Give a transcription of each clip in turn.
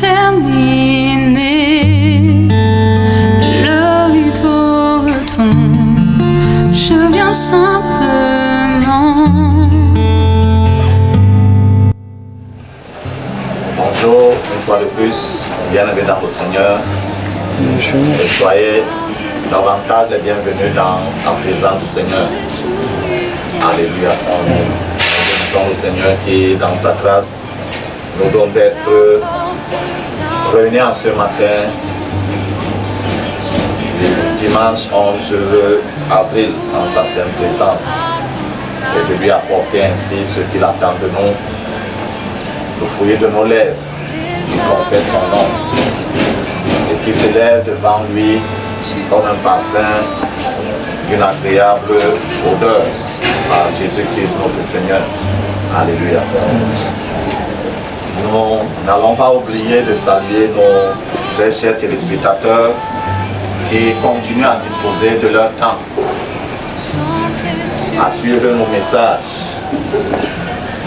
terminé. Le rideau retombe, je viens simplement. Bonjour, une fois de plus, bienvenue dans le Seigneur. Et soyez davantage les bienvenus dans la présence du Seigneur. Alléluia. Nous sommes le Seigneur qui, dans sa grâce, nous donne d'être réunis en ce matin, dimanche 11 avril, en sa sainte présence, et de lui apporter ainsi ce qu'il attend de nous, le fruit de nos lèvres, qui confesse son nom, et qui s'élève devant lui comme un parfum d'une agréable odeur par Jésus-Christ notre Seigneur. Alléluia. Nous n'allons pas oublier de saluer nos très chers téléspectateurs qui continuent à disposer de leur temps à suivre nos messages.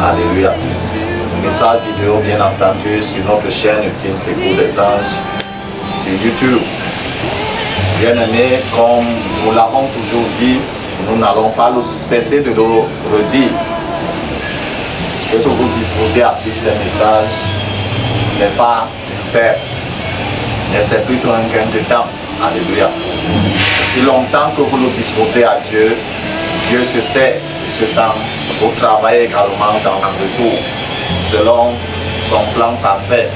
Alléluia. Message vidéo bien entendu sur notre chaîne Ultime Secours des Anges sur YouTube. Bien-aimés, comme nous l'avons toujours dit, nous n'allons pas cesser de le redire. Que ce que vous disposez à suivre ces messages n'est pas une perte, mais c'est plutôt un gain de temps. Alléluia. Si longtemps que vous le disposez à Dieu, Dieu se sert de ce temps pour travailler également dans le retour, selon son plan parfait.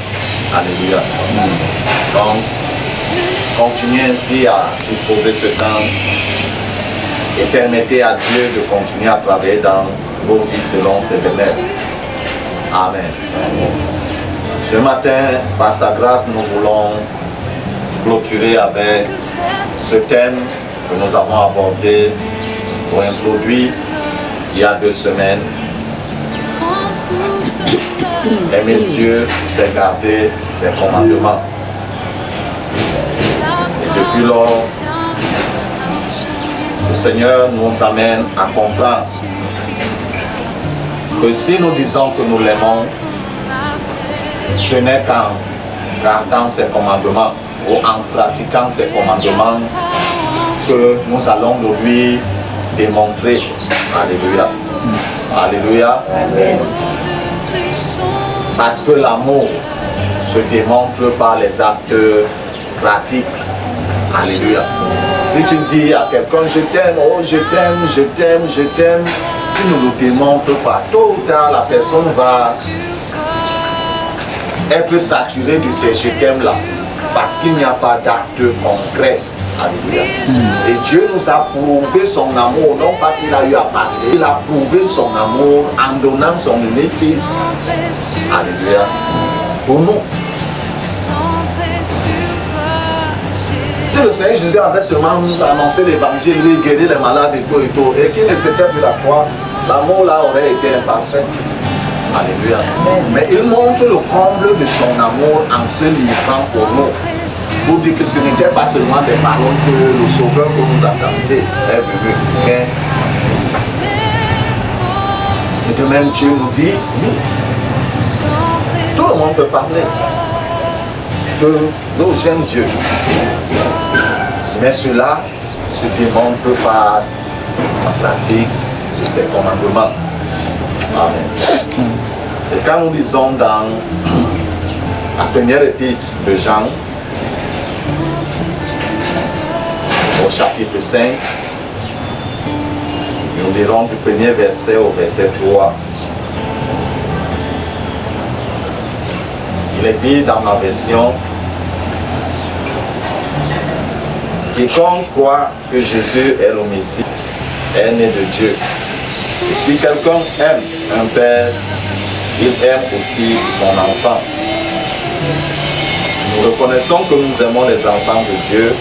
Alléluia. Donc, continuez ainsi à disposer ce temps et permettez à Dieu de continuer à travailler dans vos vies selon ses demeures. Amen. Ce matin, par sa grâce, nous voulons clôturer avec ce thème que nous avons abordé pour introduire il y a 2 semaines. Aimer Dieu, c'est garder ses commandements. Et depuis lors, le Seigneur nous amène à comprendre que si nous disons que nous l'aimons, ce n'est qu'en gardant ses commandements ou en pratiquant ses commandements que nous allons le lui démontrer. Alléluia. Alléluia. Amen. Parce que l'amour se démontre par les actes pratiques. Alléluia. Si tu dis à quelqu'un je t'aime, oh je t'aime, je t'aime, je t'aime, tu ne le démontres pas. Tôt ou tard, la personne va être saturée de tes je t'aime là. Parce qu'il n'y a pas d'acte concret. Alléluia. Et Dieu nous a prouvé son amour, non pas qu'il a eu à parler, il a prouvé son amour en donnant son unique fils. Alléluia. Pour nous. Si le Seigneur Jésus avait seulement annoncé l'évangile, lui guérir les malades et tout, et qu'il ne s'était plus la croix, l'amour là aurait été imparfait. Alléluia. Mais il montre le comble de son amour en se livrant pour nous. Pour dire que ce n'était pas seulement des paroles que le Sauveur que nous attendait est venu, mais et de même Dieu nous dit, oui, tout le monde peut parler que nous j'aime Dieu, mais cela se démontre par la pratique de ses commandements. Amen. Et quand nous lisons dans la première épître de Jean, au chapitre 5, nous lirons du premier verset au verset 3. Il est dit dans ma version, quiconque croit que Jésus est le Messie est né de Dieu. Et si quelqu'un aime un père, il aime aussi son enfant. Nous reconnaissons que nous aimons les enfants de Dieu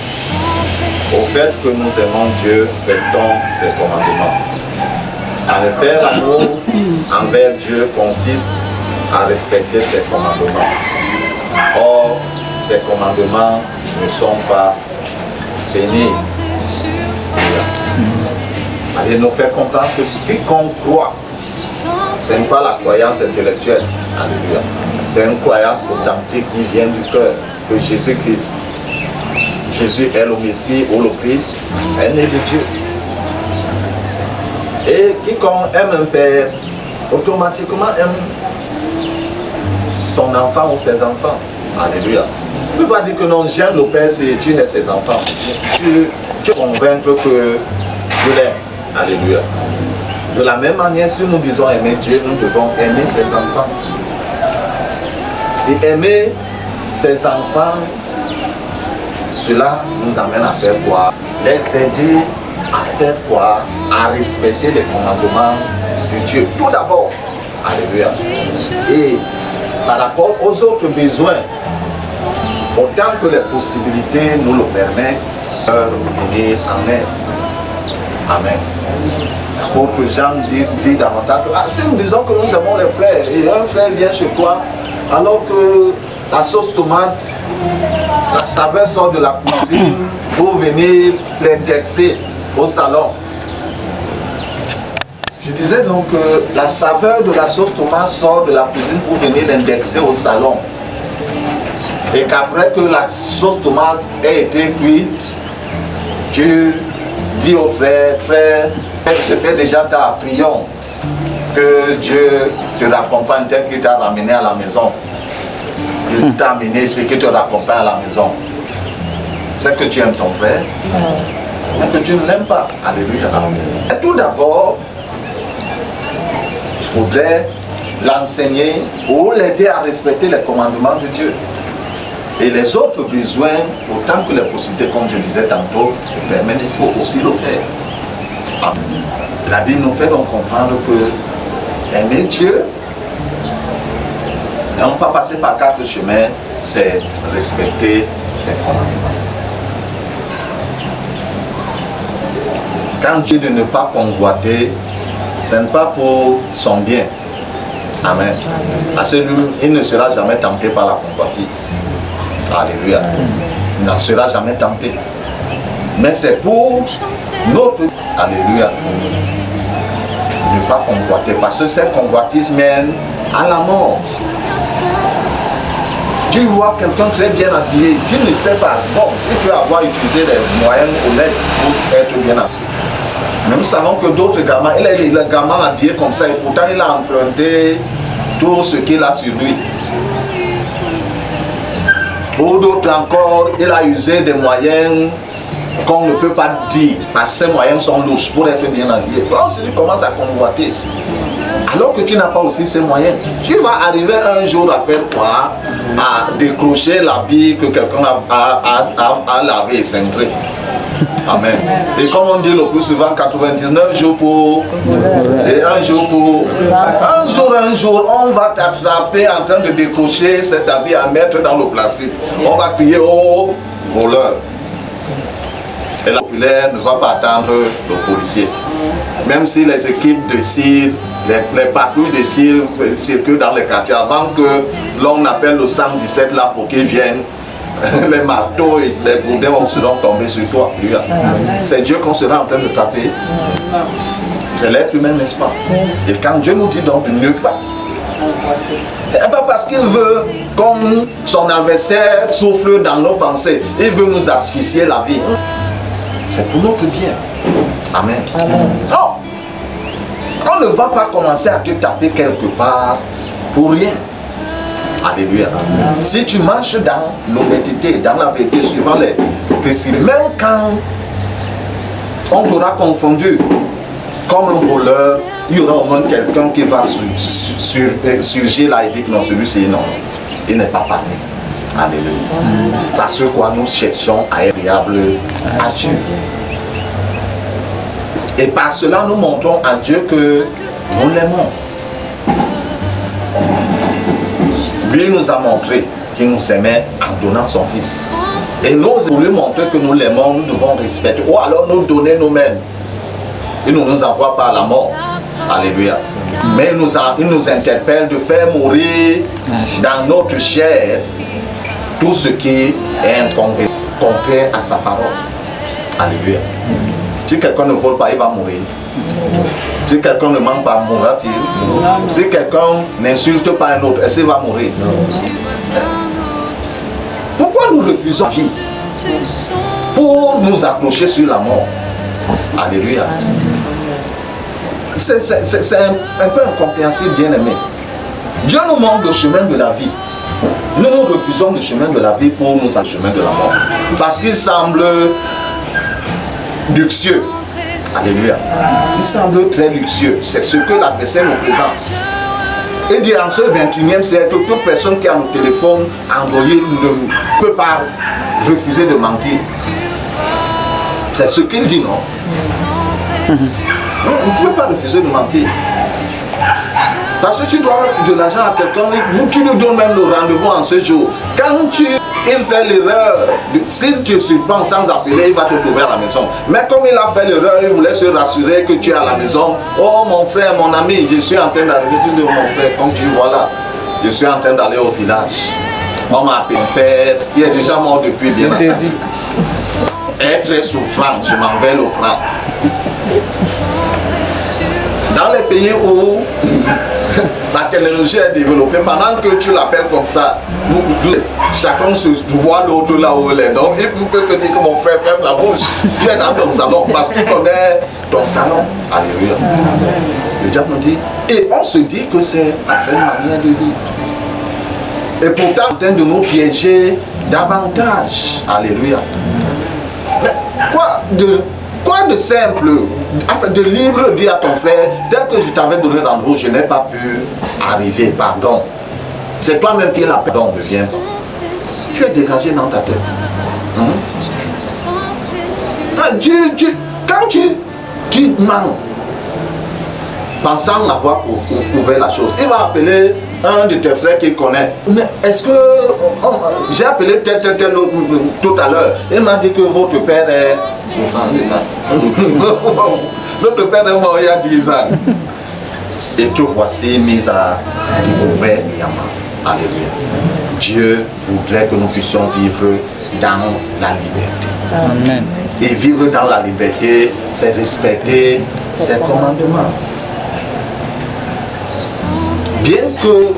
au fait que nous aimons Dieu, respectons ses commandements. En effet, l'amour envers Dieu consiste à respecter ses commandements. Or, ces commandements ne sont pas pénibles. Allez nous faire comprendre que quiconque croit Ce n'est pas la croyance intellectuelle. Alléluia. C'est une croyance authentique qui vient du cœur que Jésus-Christ. Jésus est le Messie ou le Christ, est né de Dieu. Et quiconque aime un père, automatiquement aime son enfant ou ses enfants. Alléluia. Tu ne peux pas dire que non, j'aime le père si tu es ses enfants. Tu convaincre que je l'aime. Alléluia. De la même manière, si nous disons aimer Dieu, nous devons aimer ses enfants. Et aimer ses enfants, cela nous amène à faire quoi? Les aider à faire quoi? À respecter les commandements de Dieu. Tout d'abord. Alléluia. Et par rapport aux autres besoins, autant que les possibilités nous le permettent, leur venir en aide. Amen. L'apôtre Jean dit davantage, si nous disons que nous aimons les frères, et un frère vient chez toi, alors que la sauce tomate, la saveur sort de la cuisine pour venir l'indexer au salon. Je disais donc que la saveur de la sauce tomate sort de la cuisine pour venir l'indexer au salon. Et qu'après que la sauce tomate ait été cuite, tu dis au frère, frère, je fais déjà ta prière, que Dieu te raccompagne tel qu'il t'a ramené à la maison. Il t'a amené ce qui te raccompagne à la maison. C'est que tu aimes ton frère, c'est que tu ne l'aimes pas. Alléluia. Et tout d'abord, il faudrait l'enseigner ou l'aider à respecter les commandements de Dieu. Et les autres besoins, autant que les possibilités, comme je disais tantôt, mais il faut aussi le faire. Amen. La Bible nous fait donc comprendre que aimer Dieu, non pas passer par 4 chemins, c'est respecter ses commandements. Quand Dieu de ne pas convoiter, ce n'est pas pour son bien. Amen. Parce que lui, il ne sera jamais tenté par la convoitise. Alléluia. Il n'en sera jamais tenté. Mais c'est pour notre... Alléluia. Ne pas convoiter. Parce que cette convoitise mène à la mort. Tu vois quelqu'un très bien habillé, tu ne sais pas. Bon, il peut avoir utilisé les moyens honnêtes pour être bien habillé. Mais nous savons que d'autres gamins, il est le gamin habillé comme ça et pourtant il a emprunté tout ce qu'il a sur lui. Ou d'autres encore, il a usé des moyens qu'on ne peut pas dire parce que ces moyens sont louches pour être bien habillé. Alors si tu commences à convoiter, alors que tu n'as pas aussi ces moyens, tu vas arriver un jour à faire quoi? À décrocher l'habit que quelqu'un a lavé et cintré. Amen. Et comme on dit le plus souvent, 99 jours pour... Et un jour pour... Un jour, on va t'attraper en train de décrocher cet habit à mettre dans le plastique. On va crier au voleur. Et la populaire ne va pas attendre le policier. Même si les équipes de CIR, les patrouilles de CIR circulent dans les quartiers, avant que l'on appelle le 117 là pour qu'ils viennent, les marteaux et les boudins seront tombés sur toi. C'est Dieu qu'on sera en train de taper. C'est l'être humain, n'est-ce pas? Et quand Dieu nous dit donc de ne pas, et pas parce qu'il veut, comme son adversaire souffle dans nos pensées, il veut nous asphyxier la vie. C'est pour notre bien. Amen. Non, on ne va pas commencer à te taper quelque part pour rien. Alléluia. Si tu marches dans l'honnêteté, dans la vérité, suivant les principes, même quand on t'aura confondu comme un voleur, il y aura au moins quelqu'un qui va surgir là et dire non, celui-ci non, il n'est pas parmi. Alléluia. Parce que quoi, nous cherchons à être agréables à Dieu. Et par cela, nous montrons à Dieu que nous l'aimons. Lui nous a montré qu'il nous aimait en donnant son Fils. Et nous, pour lui montrer que nous l'aimons, nous devons respecter. Ou alors nous donner nous-mêmes. Il ne nous envoie pas à la mort. Alléluia. Mais il nous interpelle de faire mourir dans notre chair tout ce qui est contraire à sa parole. Alléluia. Si quelqu'un ne vole pas, il va mourir. Si quelqu'un ne ment pas, mourra-t-il? Si quelqu'un n'insulte pas un autre, est-ce qu'il va mourir? Pourquoi nous refusons la vie pour nous accrocher sur la mort? Alléluia. C'est un peu incompréhensible, bien aimé. Dieu nous montre le chemin de la vie. Nous nous refusons le chemin de la vie pour nous aller au chemin de la mort. Parce qu'il semble luxueux. Alléluia. Il semble très luxueux. C'est ce que l'adversaire nous présente. Et dit en ce 21e siècle, toute personne qui a le téléphone Android ne peut pas refuser de mentir. C'est ce qu'il dit, non? Non, on ne peut pas refuser de mentir. Parce que tu dois de l'argent à quelqu'un, tu lui donnes même le rendez-vous en ce jour. Quand il fait l'erreur, s'il te surprend sans appeler, il va te trouver à la maison. Mais comme il a fait l'erreur, il voulait se rassurer que tu es à la maison. Oh mon frère, mon ami, je suis en train d'arriver. Tu dis, oh, mon frère, comme tu vois là, je suis en train d'aller au village. On m'a appelé père, qui est déjà mort depuis bien longtemps. Est très souffrant, je m'en vais le prendre. Dans les pays où la technologie est développée, pendant que tu l'appelles comme ça, chacun se voit l'autre là où il est. Donc il peut te dire que mon frère ferme la bouche, tu es dans ton salon parce qu'il connaît ton salon. Alléluia. Le diable nous dit, et on se dit que c'est la belle manière de vivre. Et pourtant, on tente de nous piéger davantage. Alléluia. Mais quoi de simple, de libre, dis à ton frère, tel que je t'avais donné rendez-vous, je n'ai pas pu arriver, pardon. C'est toi-même qui l'as pardon, devient. Tu es dégagé dans ta tête. Quand tu mens, pensant avoir prouvé la chose, il va appeler un de tes frères qu'il connaît. Mais est-ce que j'ai appelé tel tout à l'heure, il m'a dit que votre père est notre père est mort il y a 10 ans. Et te voici mis à mauvais diamant. Alléluia. Dieu voudrait que nous puissions vivre dans la liberté. Amen. Et vivre dans la liberté, c'est respecter ses commandements. Bien que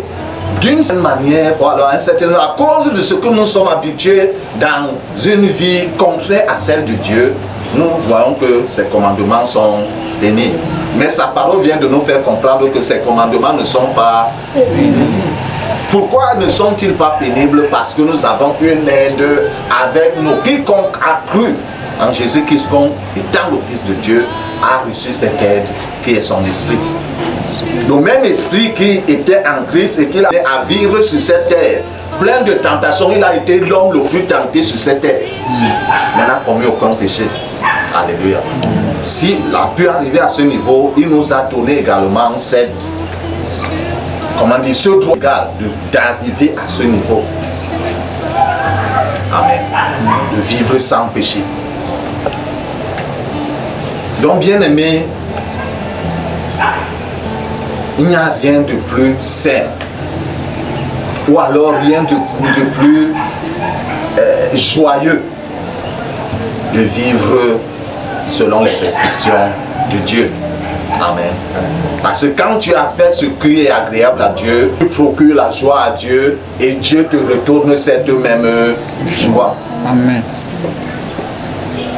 d'une certaine manière, ou alors à cause de ce que nous sommes habitués dans une vie contraire à celle de Dieu, nous voyons que ces commandements sont pénibles. Mais sa parole vient de nous faire comprendre que ces commandements ne sont pas pénibles. Pourquoi ne sont-ils pas pénibles? Parce que nous avons une aide avec nous. Quiconque a cru en Jésus, quiconque étant le Fils de Dieu, a reçu cette aide qui est son esprit. Le même esprit qui était en Christ et qui l'a amené à vivre sur cette terre, plein de tentations, il a été l'homme le plus tenté sur cette terre. Mais n'a commis aucun péché. Alléluia. S'il a pu arriver à ce niveau, il nous a donné également ce droit d'arriver à ce niveau. Amen. De vivre sans péché. Donc, bien aimé, il n'y a rien de plus sain, ou alors rien de plus joyeux de vivre selon les prescriptions de Dieu. Amen. Parce que quand tu as fait ce qui est agréable à Dieu, tu procures la joie à Dieu et Dieu te retourne cette même joie. Amen.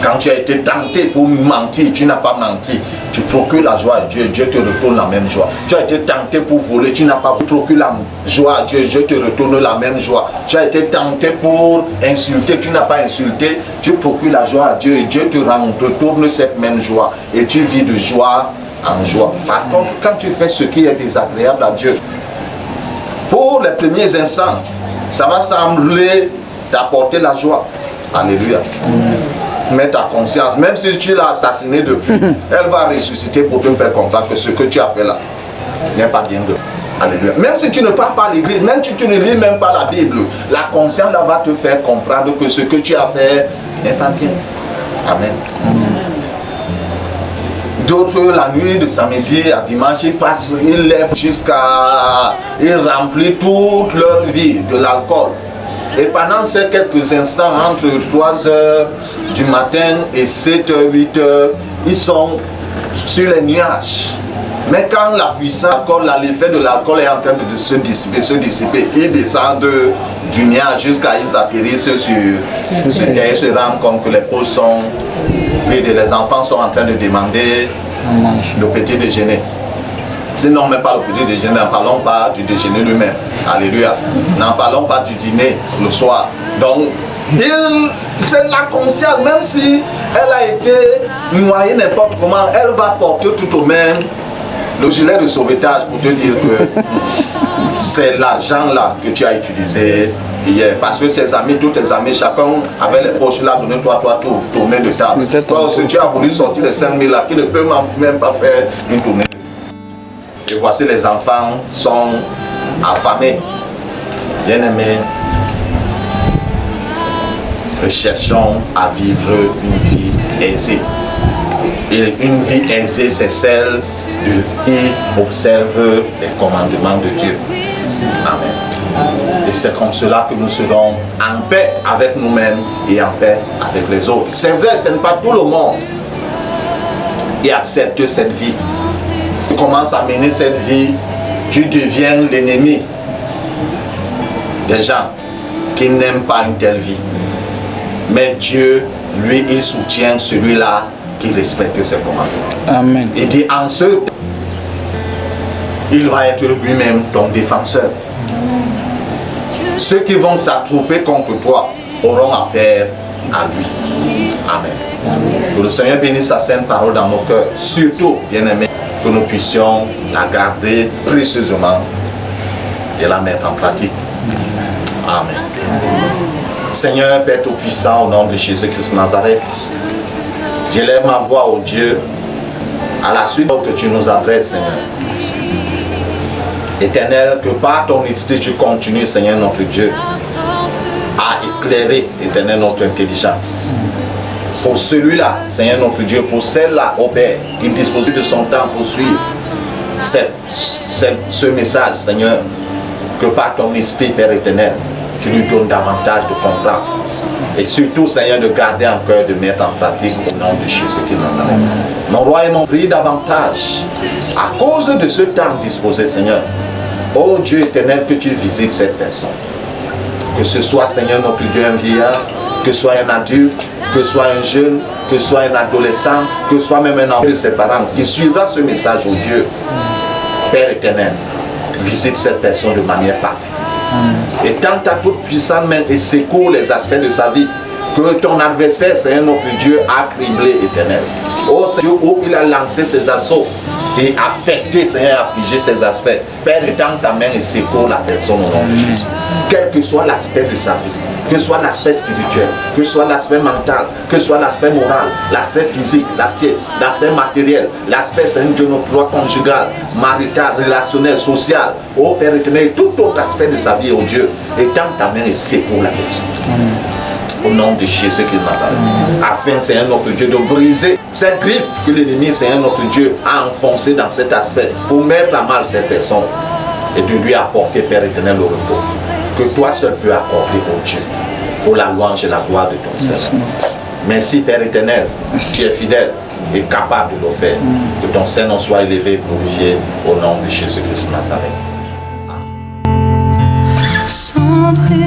Quand tu as été tenté pour mentir, tu n'as pas menti. Tu procures la joie à Dieu, Dieu te retourne la même joie. Tu as été tenté pour voler, tu n'as pas procuré la joie à Dieu, Dieu te retourne la même joie. Tu as été tenté pour insulter, tu n'as pas insulté, tu procures la joie à Dieu et Dieu te retourne cette même joie. Et tu vis de joie en joie. Par contre, quand tu fais ce qui est désagréable à Dieu, pour les premiers instants, ça va sembler t'apporter la joie. Alléluia. Mais ta conscience, même si tu l'as assassiné depuis, elle va ressusciter pour te faire comprendre que ce que tu as fait là n'est pas bien de. Alléluia. Même si tu ne pars pas à l'église, même si tu ne lis même pas la Bible, la conscience là va te faire comprendre que ce que tu as fait n'est pas bien. Amen. D'autres, la nuit de samedi à dimanche, ils lèvent ils remplissent toute leur vie de l'alcool. Et pendant ces quelques instants, entre 3h du matin et 7h, 8h, ils sont sur les nuages. Mais quand la puissance, l'effet de l'alcool est en train de se dissiper, ils descendent du nuage jusqu'à ils atterrissent sur et ils se rendent compte que les poches sont vides et les enfants sont en train de demander le petit déjeuner. Sinon, même pas le petit déjeuner, n'en parlons pas du déjeuner lui-même. Alléluia. N'en parlons pas du dîner le soir. Donc, c'est la conscience, même si elle a été noyée n'importe comment, elle va porter tout au même le gilet de sauvetage pour te dire que c'est l'argent là que tu as utilisé hier. Parce que tes amis, tous tes amis, chacun avait les poches là, donné toi, tournée de table. Toi aussi, tu as voulu sortir les 5 000 là, qui ne peut même pas faire une tournée. Et voici les enfants sont affamés. Bien-aimés, cherchons à vivre une vie aisée. Et une vie aisée, c'est celle de qui observe les commandements de Dieu. Amen. Et c'est comme cela que nous serons en paix avec nous-mêmes et en paix avec les autres. C'est vrai, ce n'est pas tout le monde qui accepte cette vie. Tu commences à mener cette vie, tu deviens l'ennemi des gens qui n'aiment pas une telle vie. Mais Dieu, lui, il soutient celui-là qui respecte ses commandements. Amen. Il dit en ce temps, il va être lui-même ton défenseur. Ceux qui vont s'attrouper contre toi auront affaire à lui. Amen. Que le Seigneur bénisse sa sainte parole dans nos cœurs. Surtout, bien-aimés, que nous puissions la garder précieusement et la mettre en pratique. Amen. Seigneur, Père Tout-Puissant, au nom de Jésus-Christ de Nazareth, j'élève ma voix au Dieu à la suite que tu nous adresses, Seigneur. Éternel, que par ton esprit tu continues, Seigneur notre Dieu, à éclairer, Éternel, notre intelligence. Pour celui-là, Seigneur notre Dieu, pour celle-là, ô Père, qui dispose de son temps pour suivre ce message, Seigneur, que par ton esprit, Père éternel, tu lui donnes davantage de comprendre. Et surtout, Seigneur, de garder en cœur, de mettre en pratique au nom de Jésus-Christ de Nazareth. Mon roi et mon prie davantage, à cause de ce temps disposé, Seigneur, ô Dieu éternel, que tu visites cette personne. Que ce soit, Seigneur, notre Dieu, un vieillard, que ce soit un adulte, que ce soit un jeune, que ce soit un adolescent, que ce soit même un enfant de ses parents, qui suivra ce message au Dieu. Père éternel, visite cette personne de manière particulière. Et tends ta toute puissante main et secoue les aspects de sa vie que ton adversaire, Seigneur notre Dieu, a criblé, éternel. Oh Seigneur, où il a lancé ses assauts et affecté, Seigneur, affligé ses aspects. Père, tends ta main et secoue la personne au nom de Jésus. Quel que soit l'aspect de sa vie, que ce soit l'aspect spirituel, que ce soit l'aspect mental, que ce soit l'aspect moral, l'aspect physique, l'aspect matériel, l'aspect, Seigneur Dieu, notre loi conjugale, marital, relationnel, social, ô Père éternel, tout autre aspect de sa vie, ô Dieu, et tends ta main et secoue la personne. Au nom de Jésus-Christ de Nazareth, afin, Seigneur notre Dieu, de briser cette griffe que l'ennemi, Seigneur notre Dieu, a enfoncée dans cet aspect pour mettre à mal cette personne et de lui apporter, Père éternel, le repos que toi seul peux accorder, ô Dieu, pour la louange et la gloire de ton Seigneur. Merci, Père éternel, tu es fidèle et capable de le faire. Que ton Saint-Nom soit élevé et glorifié au nom de Jésus-Christ de Nazareth. Centré